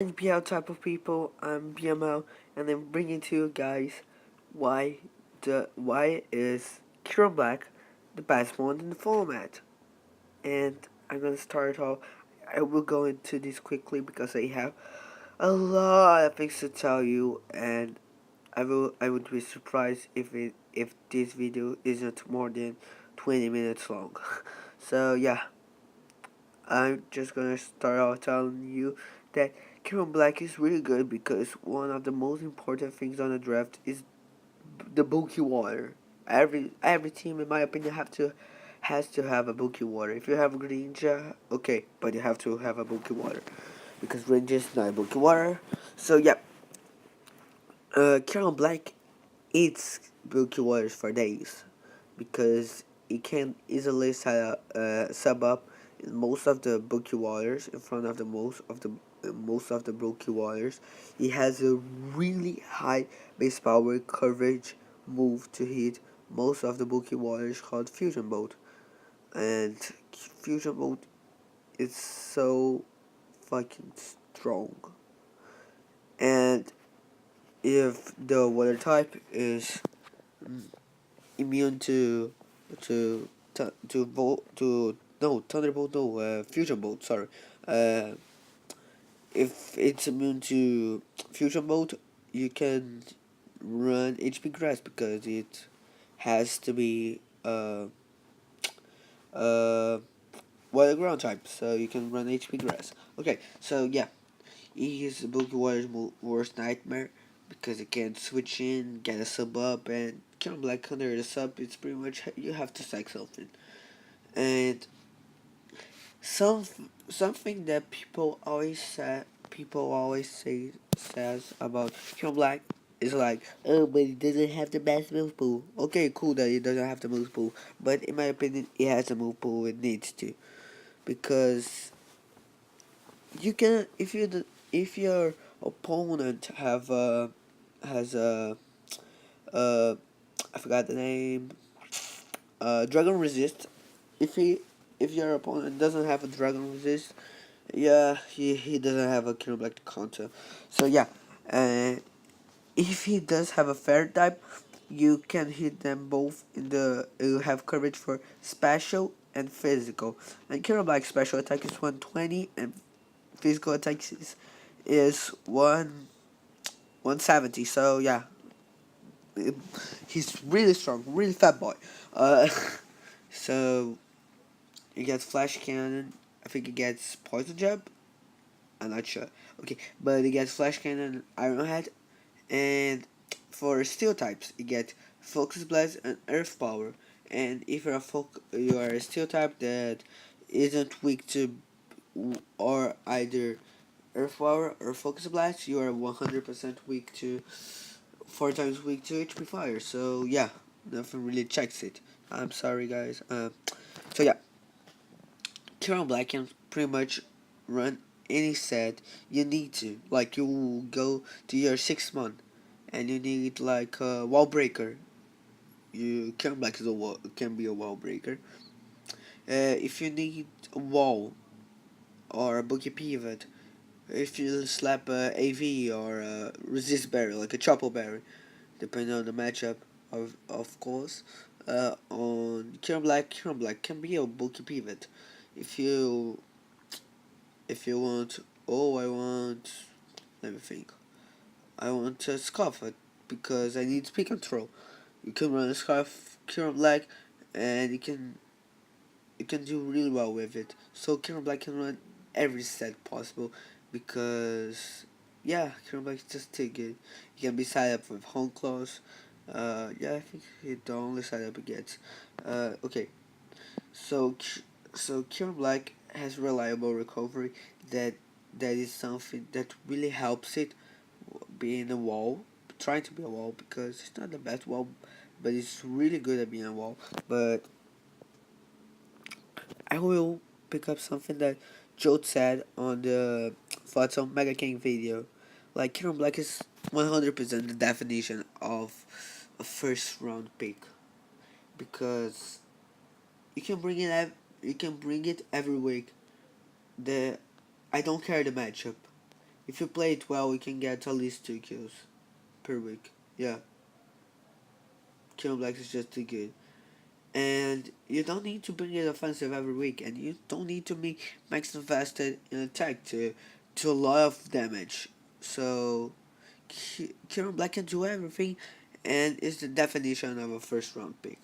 NPL type of people. I'm BML, and I'm bringing to you guys why is Kira Black the best one in the format. And I'm gonna start off. I will go into this quickly because I have a lot of things to tell you, and I would be surprised if this video isn't more than 20 minutes long. So yeah, I'm just gonna start off telling you that Kieran Black is really good because one of the most important things on the draft is the bulky water. Every team, in my opinion, has to have a bulky water. If you have Greninja, okay, but you have to have a bulky water because Greninja is not a bulky water. So yeah, Kieran Black eats bulky waters for days because it can easily sub up in most of the bulky waters in front of the most of the bulky waters. It has a really high base power coverage move to hit most of the bulky waters called Fusion Bolt, and Fusion Bolt is so fucking strong. And if the water type is immune to to volt to no thunderbolt no fusion bolt, sorry, uh if it's immune to fusion bolt, you can run HP grass because it has to be uh water ground type, so you can run HP grass. Okay, so yeah, he is Bulky Warrior's worst nightmare because it can switch in, get a sub up, and kind of like under the sub, it's pretty much you have to stack something. And some something that people always says about King Black is like, oh, but it doesn't have the best move pool. Okay, cool that it doesn't have the move pool, but in my opinion, it has a move pool it needs to, because you can if your opponent has a uh I forgot the name, dragon resist. If he if your opponent doesn't have a dragon resist, yeah, he doesn't have a Killer Black counter. So yeah, uh, if he does have a fair type, you can hit them both in the. You have coverage for special and physical. And Killer Black special attack is 120, and physical attack is 170. So yeah, it, he's really strong, really fat boy. Uh, so he gets flash cannon. I think he gets poison jab. I'm not sure. Okay, but he gets flash cannon, iron head, and for steel types, you get focus blast and earth power. And if you are a steel type that isn't weak to or either earth power or focus blast, you are 100% weak to 4 times weak to HP fire. So yeah, nothing really checks it. I'm sorry, guys. So yeah, Kieran Black can pretty much run any set you need to. Like you go to your 6 month and you need like a wall breaker. You Kieran Black can be a wall breaker. If you need a wall or a boogie pivot, if you slap a AV or a resist berry like a chopper berry, depending on the matchup, of course. On Kieran Black can be a boogie pivot. If you want, oh, I want, let me think. I want a scarf because I need speed control. You can run a scarf Kieran Black, and you can do really well with it. So Kieran Black can run every set possible because yeah, Kieran Black is just too good. He can be side up with home claws. Yeah, I think he the only side up he gets. Okay, so Kieran Black has reliable recovery that that is something that really helps it being a wall, trying to be a wall because it's not the best wall, but it's really good at being a wall. But I will pick up something that Joe said on the Thoughts on Mega King video. Like Kieran Black is 100% the definition of a first round pick because you can bring it you can bring it every week. The I don't care the matchup. If you play it well, you can get at least 2 kills per week. Yeah, Kieran Black is just too good. And you don't need to bring it offensive every week, and you don't need to be max invested in attack to a lot of damage. So Kieran Black can do everything, and is the definition of a first round pick.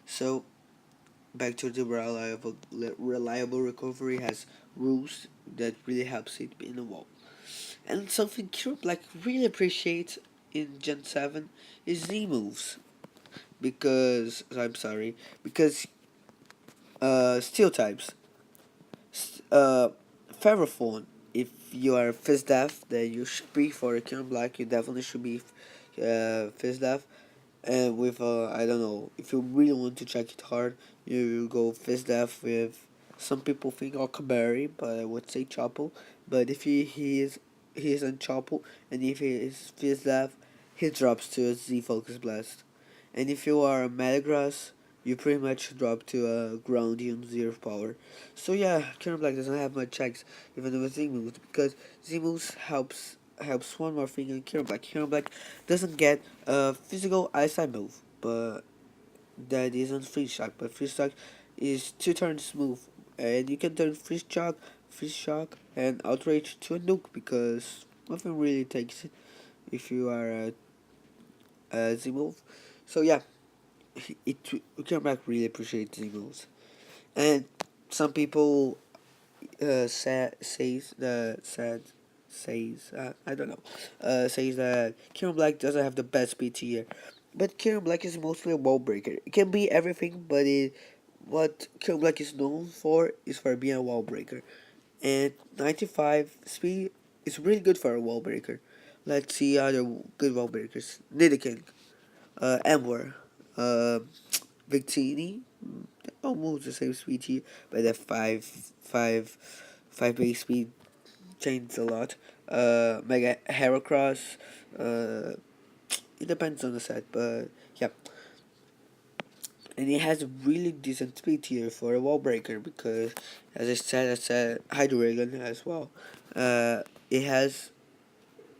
So back to the reliable recovery has rules that really helps it in a wall. And something Kieran Black really appreciates in Gen 7 is Z moves. Because I'm sorry, because steel types. Uh, Ferrophone. If you are Fizz Def, then you should be for a Kieran Black. You definitely should be Fizz Def. And with I don't know, if you really want to check it hard, you go Fizz Def with. Some people think Okaberry, but I would say Chopple. But if he is on Chopple, and if he is Fizz Def, he drops to a Z Focus Blast. And if you are a Metagross, you pretty much drop to a Groundium Zero Power. So yeah, Kieran Black doesn't have much checks even with Z moves because Z moves helps one more thing in Kieran Black. Kieran Black doesn't get a physical eyesight move, but that isn't Freeze Shock. But Freeze Shock is 2 turns move, and you can turn Freeze Shock, and Outrage to a Nuke because nothing really takes it if you are a Z move. So yeah, it Kermack really appreciates Eagles, and some people says I don't know says that Kieran Black doesn't have the best speed tier, but Kieran Black is mostly a wall breaker. It can be everything, but what Kieran Black is known for is for being a wall breaker, and 95 speed is really good for a wall breaker. Let's see other good wall breakers. Nidoking, Amber, uh, Victini, almost the same speed here, but the five base speed changes a lot. Mega Heracross, it depends on the set, but yeah. And it has a really decent speed here for a wall breaker because, as I said Hydreigon as well. It has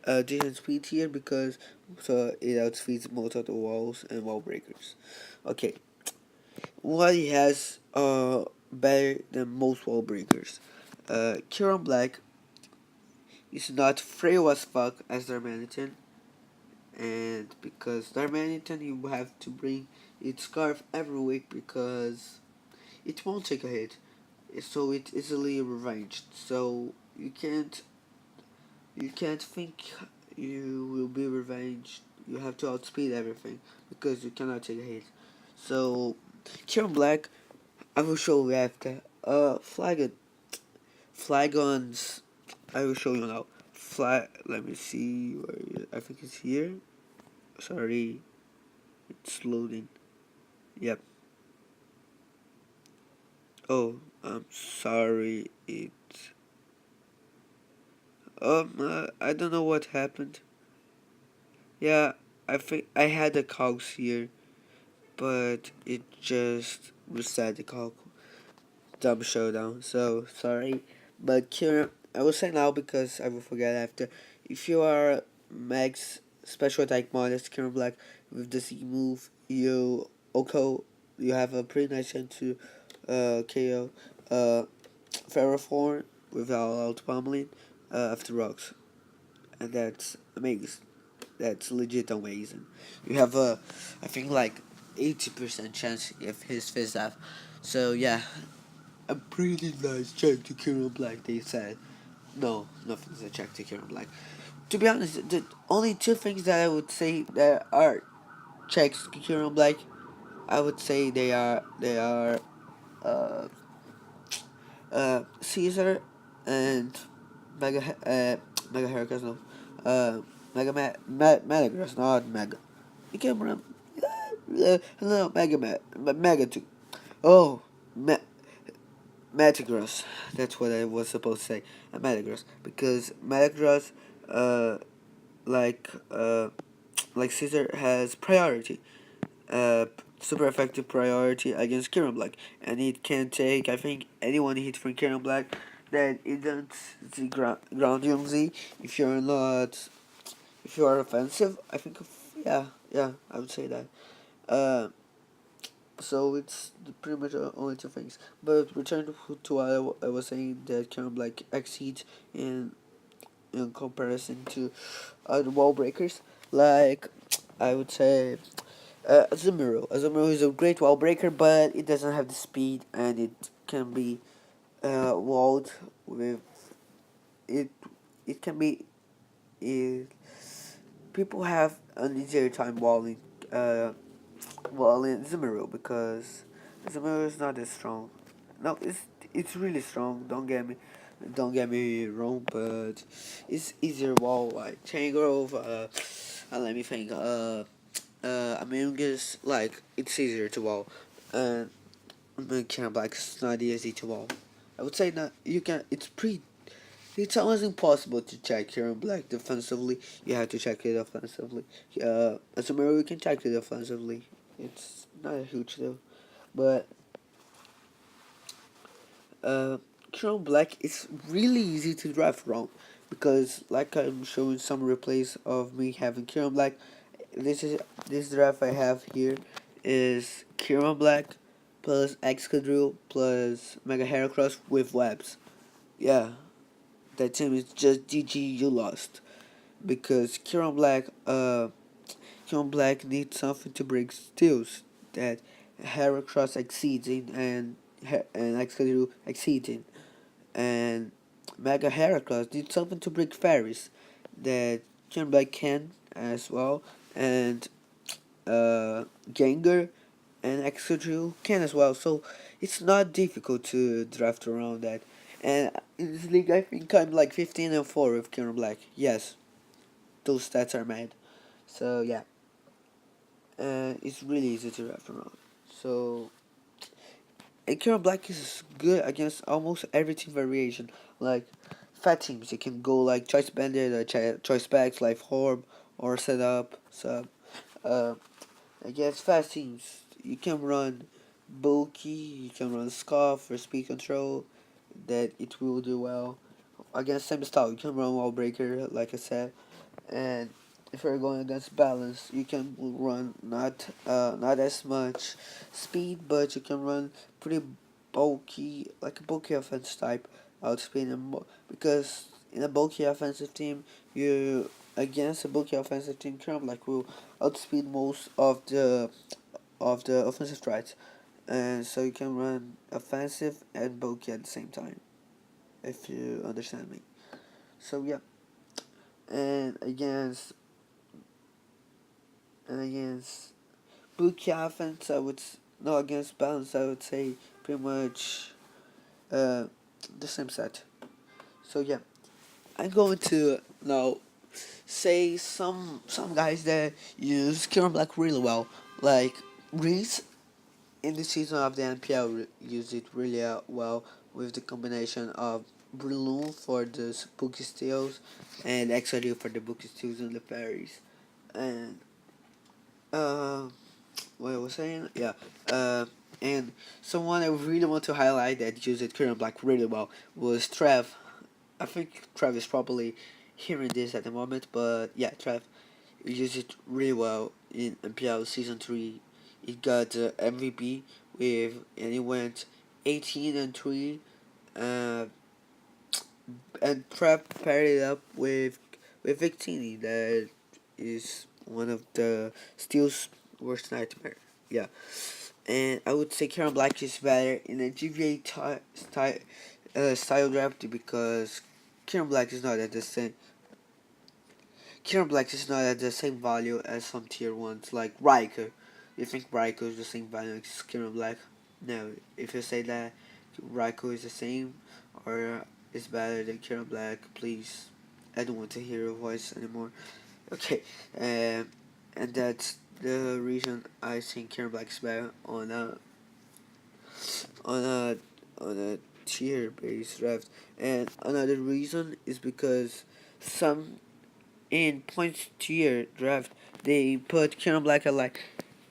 a decent speed here because so it outspeeds most of the walls and wall breakers. Okay, what he has better than most wall breakers. Kieran Black is not frail as fuck as Darmanitan, and because Darmanitan you have to bring its scarf every week because it won't take a hit, so it's easily revenged. So you can't think you will be revenged. You have to outspeed everything because you cannot take a hit. So Kieran Black, I will show you after. Flagons. I will show you now. Let me see. I think it's here. Sorry, it's loading. Yep. Oh, I'm sorry. I don't know what happened. Yeah, I think I had the cogs here, but it just reset the cog. Dumb showdown. So sorry, but Kieran, I will say now because I will forget after. If you are max special attack modest Kieran Black with the Z move, you have a pretty nice chance to KO Ferrothorn without pummeling after rocks, and that's amazing. That's legit amazing. You have I think like 80% chance if his fizz up. So yeah, a pretty nice check to Kieran Black, they said. No, nothing's a check to Kieran Black. To be honest, the only 2 things that I would say that are checks to Kieran Black, I would say they are uh, Caesar and Mega Mega Heracross, no. Metagross, not Mega. You can remember. No, Mega 2. Oh, Metagross. That's what I was supposed to say. Metagross. Because Metagross, like, uh, like Caesar has priority. Super effective priority against Kieran Black. And it can take, I think, anyone hit from Kieran Black that isn't the ground UMZ. If you're not, if you are offensive, I think, yeah, yeah, I would say that. Uh, so it's pretty much only two things. But return to what I was saying, that kind of like exceeds in comparison to other wall breakers. Like I would say, Azumiro. Azumiro is a great wall breaker, but it doesn't have the speed, and it can be walled with it. It can be. It, people have an easier time uh, walling Azumiro because Azumiro is not as strong. No, it's really strong. Don't get me wrong, but it's easier wall like Chain Grove. Let me think. Amogus, like it's easier to wall, and Camp Black is not easy to wall. I would say that you can. It's almost impossible to check here in Black defensively. You have to check it offensively. As a mirror, you can check it offensively. It's not a huge deal, but uh, Chrome Black is really easy to draft wrong because, like I'm showing some replays of me having Kieran Black. This is this draft I have here is Kieran Black plus Excadrill plus Mega Heracross with webs. Yeah, that team is just GG. You lost because Kieran Black needs something to break steals that Heracross exceeds in and Excadrill exceeds in, and Mega Heracross needs something to break fairies that Kieran Black can as well, and Gengar and Excadrill can as well. So it's not difficult to draft around that. And in this league, I think I'm like 15-4 with Kieran Black. Yes, those stats are mad. So yeah, it's really easy to draft around. So and Kieran Black is good against almost every team variation. Like fat teams, you can go like Choice Bandit, Choice Specs, Life Orb, or Setup, Sub. Uh, Against fast teams, you can run bulky, you can run scarf for speed control, that it will do well. Against same style, you can run wall breaker, like I said, and if you're going against balance, you can run not as much speed, but you can run pretty bulky, like a bulky offense type, outspeed and because in a bulky offensive team, you against a bulky offensive team, Trump like will outspeed most of the offensive threats, and so you can run offensive and bulky at the same time, if you understand me. So yeah, and against bulky offense, I would no against balance, I would say pretty much uh the same set. So yeah, I'm going to now say some guys that use Kieran Black really well, like Reese in the season of the NPL used it really well with the combination of Breloom for the Spooky Steals and Exodio for the Bookie Steals and the Fairies. And uh, what I was saying, yeah, uh, and someone I really want to highlight that used it Current Black really well was Trev. I think Trev is probably hearing this at the moment, but yeah, Trev used it really well in NPL Season 3. It got MVP and it went 18-3, uh, and Trev paired it up with Victini, that is one of the Steel's worst nightmare. Yeah, and I would say Karen Black is better in a GVA style draft because Karen Black is not at the same. Kieran Black is not at the same value as some tier ones like Riker. You think Riker is the same value as Kieran Black? No. If you say that Riker is the same or is better than Kieran Black, please, I don't want to hear your voice anymore. Okay, and that's the reason I think Kieran Black is better on a on a tier based draft. And another reason is because some in points tier draft, they put Kieran Black at like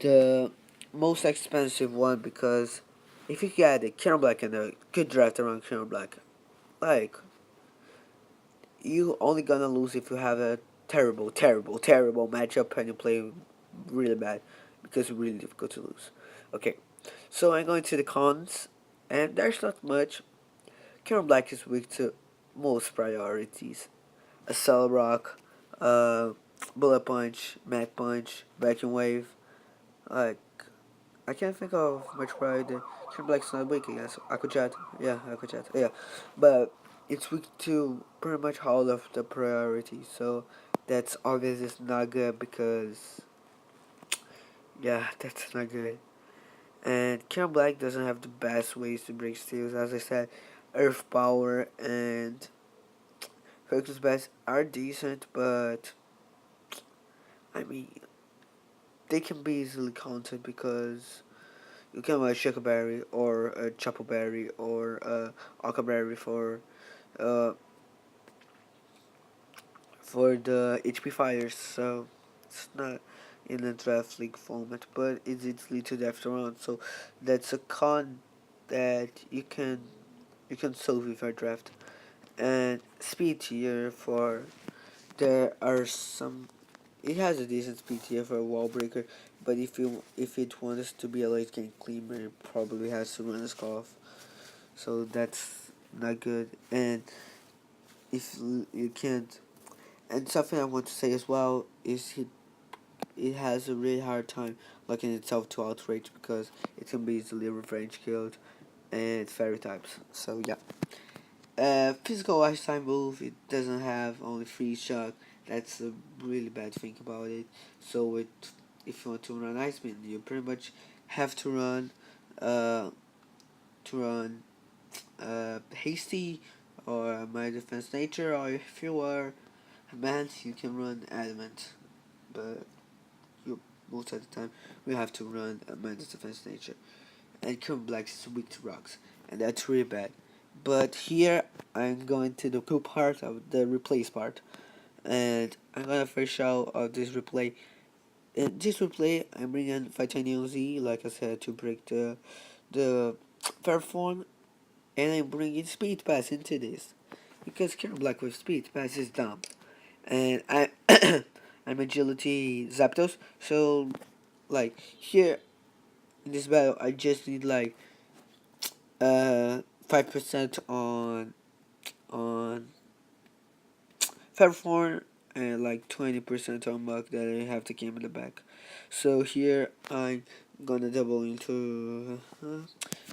the most expensive one because if you get a Kieran Black and a good draft around Kieran Black, like you only gonna lose if you have a terrible, terrible, terrible matchup and you play really bad because it's really difficult to lose. Okay, so I'm going to the cons, and there's not much. Karen Black is weak to most priorities. A Cell Rock, uh, Bullet Punch, Mad Punch, Vacuum Wave. Like, I can't think of much priority. Karen Black's not weak, I guess. Aquachat, yeah, Aquachat, yeah. But it's weak to pretty much all of the priorities, so that's obviously not good because, yeah, that's not good. And Karen Black doesn't have the best ways to break steals. As I said, Earth Power and Focus Best are decent, but I mean, they can be easily counted because you can buy Berry or a Berry or a Berry uh, for the HP Fires, so it's not in a draft league format, but it's easily to draft around. So that's a con that you can solve with our draft. And speed tier for there are some. It has a decent speed tier for a wall breaker, but if it wants to be a late game cleaner, it probably has to run a scarf. So that's not good. And if you can't, and something I want to say as well is it has a really hard time locking itself to outrage because it can be easily revenge killed and fairy types. So yeah. Physical lifetime move, it doesn't have only free shot. That's a really bad thing about it. So if you want to run Iceman, you pretty much have uh, to run hasty or my defense nature, or if you are a man, you can run adamant. But you most of the time we have to run a man's defense nature. And Current Black is weak to rocks, and that's really bad. But here I'm going to the cool part of the replace part, and I'm gonna first show this replay. In this replay, I'm bringing Titanium Z, like I said, to break the fair form, and I'm bringing Speed Pass into this because Current Black with Speed Pass is dumb, and I'm Agility Zapdos, so like here in this battle, I just need like 5% on Fairphone and like 20% on Muck that I have to game in the back. So here I'm gonna double into.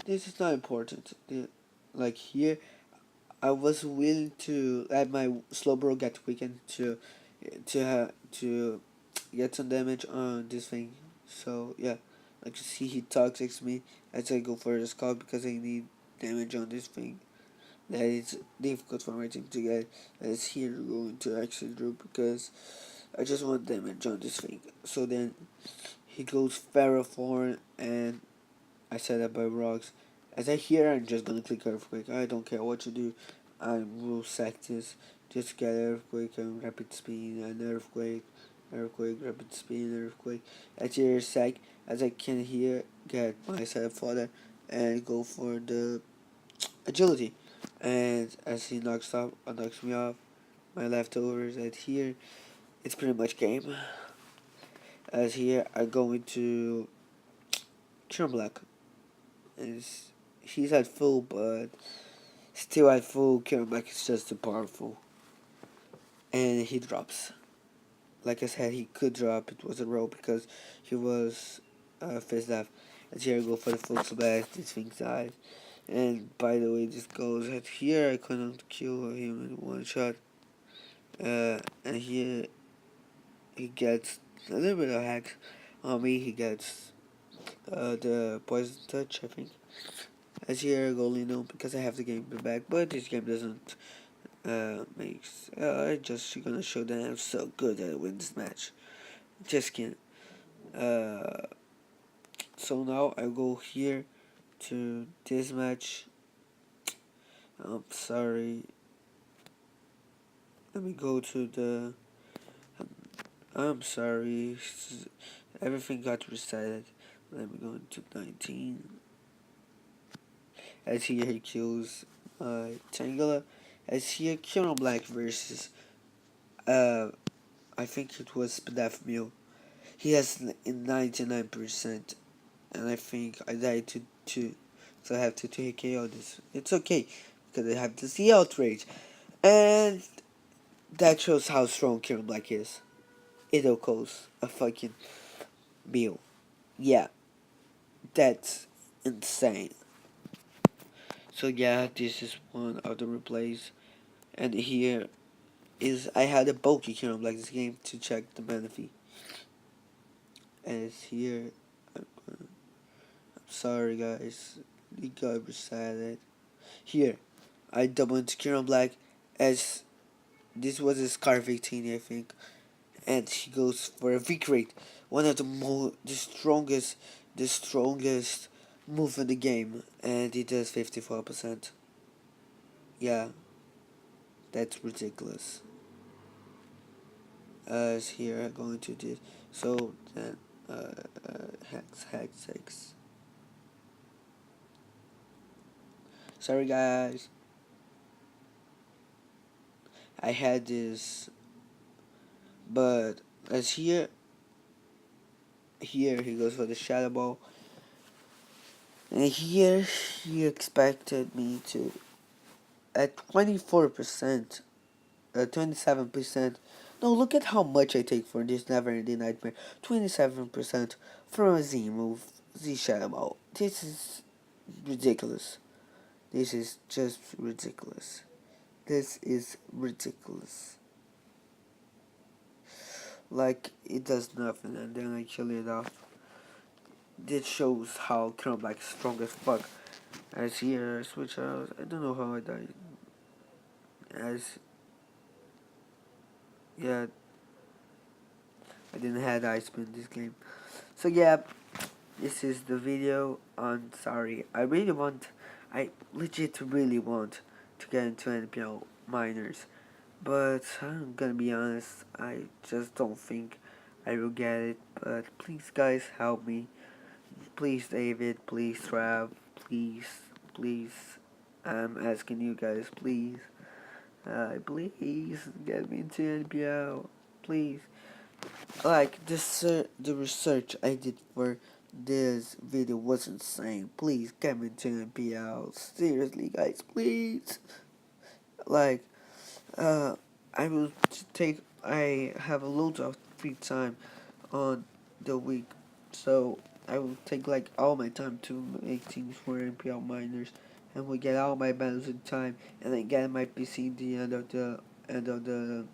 This is not important. Like here, I was willing to let my slow bro get weakened to get some damage on this thing. So yeah, like you see, he toxics me as I go for the scalp because I need damage on this thing that is difficult for my team to get. That is here going to actually do because I just want damage on this thing. So then he goes Ferrothorn and I set up by rocks. As I hear, I'm just gonna click Earthquake. I don't care what you do. I will sack this. Just get Earthquake and Rapid Spin and Earthquake. Earthquake, Rapid Spin, Earthquake. At your sack, as I can here, get my set fodder and go for the agility. And as he knocks me off, my leftovers at here, it's pretty much game. As here, I go into Black. Is he's at full, but still at full. Black is just too powerful, and he drops. Like I said, he could drop. It was a roll because he was face left. As here, I go for the full blast. This thing dies. And by the way, this goes at here. I couldn't kill him in one shot. And here he gets a little bit of hack on me. He gets the poison touch, I think. As here I go Lino because I have the game back, but this game doesn't makes. I just gonna show that I'm so good at win this match. Just kidding. Uh, so now I go here to this match. I'm sorry. Let me go to the. I'm sorry. Everything got resetted. Let me go into 19. As here he kills Tangela. As here, Kieran Black versus uh, I think it was Meal. He has 99%, and I think I died so I have to take KO this. It's okay because I have to see outrage, and that shows how strong Kieran Black is. It equals a fucking meal. Yeah, that's insane. So yeah, this is one of the replays, and here is I had a bulky Kieran Black this game to check the benefit, and it's here. I'm sorry guys, the guy recited. Here, I double into Kieran Black as this was his Scarf 18, I think, and he goes for a Vic rate, one of the strongest move in the game, and he does 54%. Yeah, that's ridiculous. As here, going to this, so then, hex 6. Sorry guys, I had this, but as here he goes for the shadow ball, and here he expected me to at 24%, 27%. No, look at how much I take for this never ending nightmare. 27% from a Z move, Z shadow ball. This is ridiculous. This is just ridiculous. This is ridiculous. Like it does nothing and then I kill it off. This shows how Crownback is strong as fuck. As here, switch out. I don't know how I died. As yeah, I didn't have ice in this game. So yeah, this is the video on sorry. I legit really want to get into NPL minors, but I'm gonna be honest, I just don't think I will get it. But please, guys, help me. Please, David. Please, Trav. Please, please. I'm asking you guys, please. Please get me into NPL. Please. Like the research I did for this video was insane. Please get me to NPL. Seriously, guys, please. Like, uh, I will take. I have a lot of free time on the week, so I will take like all my time to make things for NPL minors, and we get all my battles in time, and then get my PC the end of the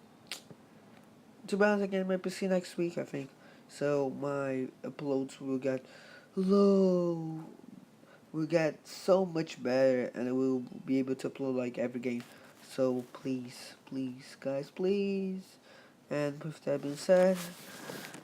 to be honest, again, my PC next week, I think. So my uploads will get low. Will get so much better, and I will be able to upload like every game. So please, please, guys, please. And with that being said,